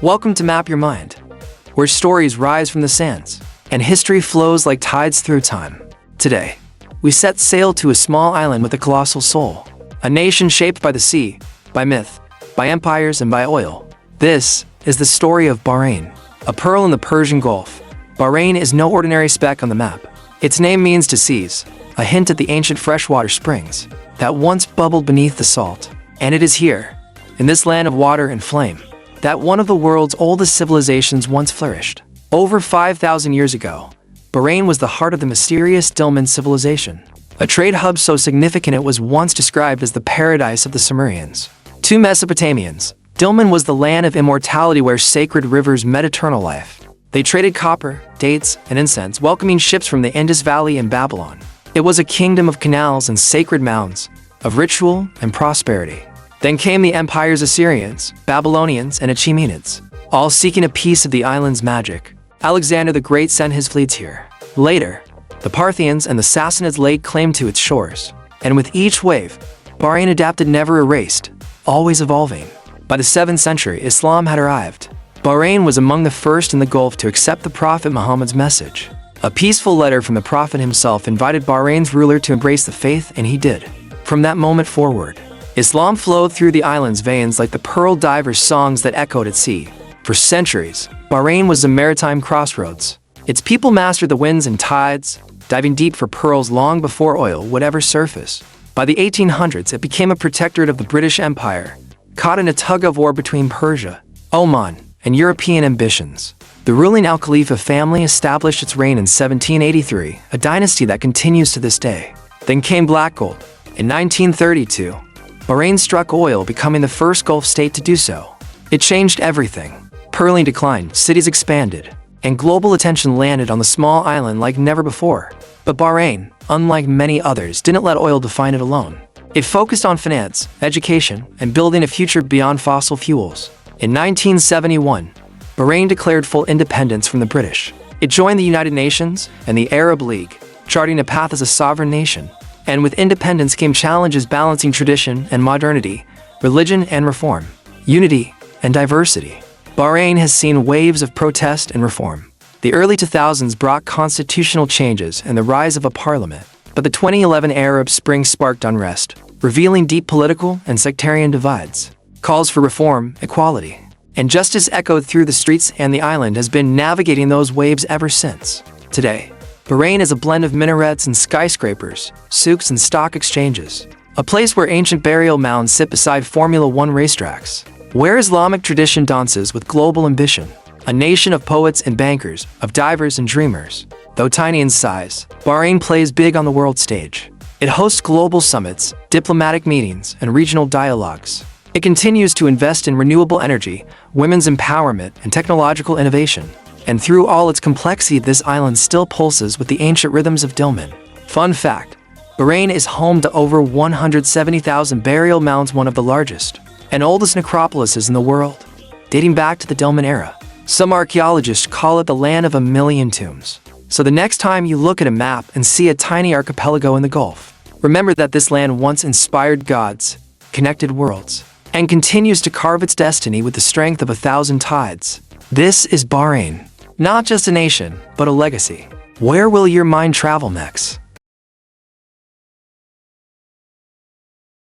Welcome to Map Your Mind, where stories rise from the sands and history flows like tides through time. Today, we set sail to a small island with a colossal soul, a nation shaped by the sea, by myth, by empires, and by oil. This is the story of Bahrain, a pearl in the Persian Gulf. Bahrain is no ordinary speck on the map. Its name means to seize, a hint at the ancient freshwater springs that once bubbled beneath the salt. And it is here, in this land of water and flame, that one of the world's oldest civilizations once flourished. Over 5,000 years ago, Bahrain was the heart of the mysterious Dilmun civilization, a trade hub so significant it was once described as the paradise of the Sumerians. To Mesopotamians, Dilmun was the land of immortality where sacred rivers met eternal life. They traded copper, dates, and incense, welcoming ships from the Indus Valley and Babylon. It was a kingdom of canals and sacred mounds, of ritual and prosperity. Then came the empires Assyrians, Babylonians, and Achaemenids, all seeking a piece of the island's magic. Alexander the Great sent his fleets here. Later, the Parthians and the Sassanids laid claim to its shores. And with each wave, Bahrain adapted, never erased, always evolving. By the 7th century, Islam had arrived. Bahrain was among the first in the Gulf to accept the Prophet Muhammad's message. A peaceful letter from the Prophet himself invited Bahrain's ruler to embrace the faith, and he did. From that moment forward, Islam flowed through the island's veins like the pearl divers' songs that echoed at sea. For centuries, Bahrain was a maritime crossroads. Its people mastered the winds and tides, diving deep for pearls long before oil would ever surface. By the 1800s, it became a protectorate of the British Empire, caught in a tug-of-war between Persia, Oman, and European ambitions. The ruling Al Khalifa family established its reign in 1783, a dynasty that continues to this day. Then came Black Gold. In 1932, Bahrain struck oil, becoming the first Gulf state to do so. It changed everything. Pearling declined, cities expanded, and global attention landed on the small island like never before. But Bahrain, unlike many others, didn't let oil define it alone. It focused on finance, education, and building a future beyond fossil fuels. In 1971, Bahrain declared full independence from the British. It joined the United Nations and the Arab League, charting a path as a sovereign nation. And with independence came challenges balancing tradition and modernity, religion and reform, unity and diversity. Bahrain has seen waves of protest and reform. The early 2000s brought constitutional changes and the rise of a parliament, but the 2011 Arab Spring sparked unrest, revealing deep political and sectarian divides. Calls for reform, equality, and justice echoed through the streets, and the island has been navigating those waves ever since. Today, Bahrain is a blend of minarets and skyscrapers, souks and stock exchanges, a place where ancient burial mounds sit beside Formula One racetracks, where Islamic tradition dances with global ambition, a nation of poets and bankers, of divers and dreamers. Though tiny in size, Bahrain plays big on the world stage. It hosts global summits, diplomatic meetings, and regional dialogues. It continues to invest in renewable energy, women's empowerment, and technological innovation. And through all its complexity, this island still pulses with the ancient rhythms of Dilmun. Fun fact, Bahrain is home to over 170,000 burial mounds, one of the largest and oldest necropolises in the world, dating back to the Dilmun era. Some archaeologists call it the land of a million tombs. So the next time you look at a map and see a tiny archipelago in the Gulf, remember that this land once inspired gods, connected worlds, and continues to carve its destiny with the strength of 1,000 tides. This is Bahrain. Not just a nation, but a legacy. Where will your mind travel next?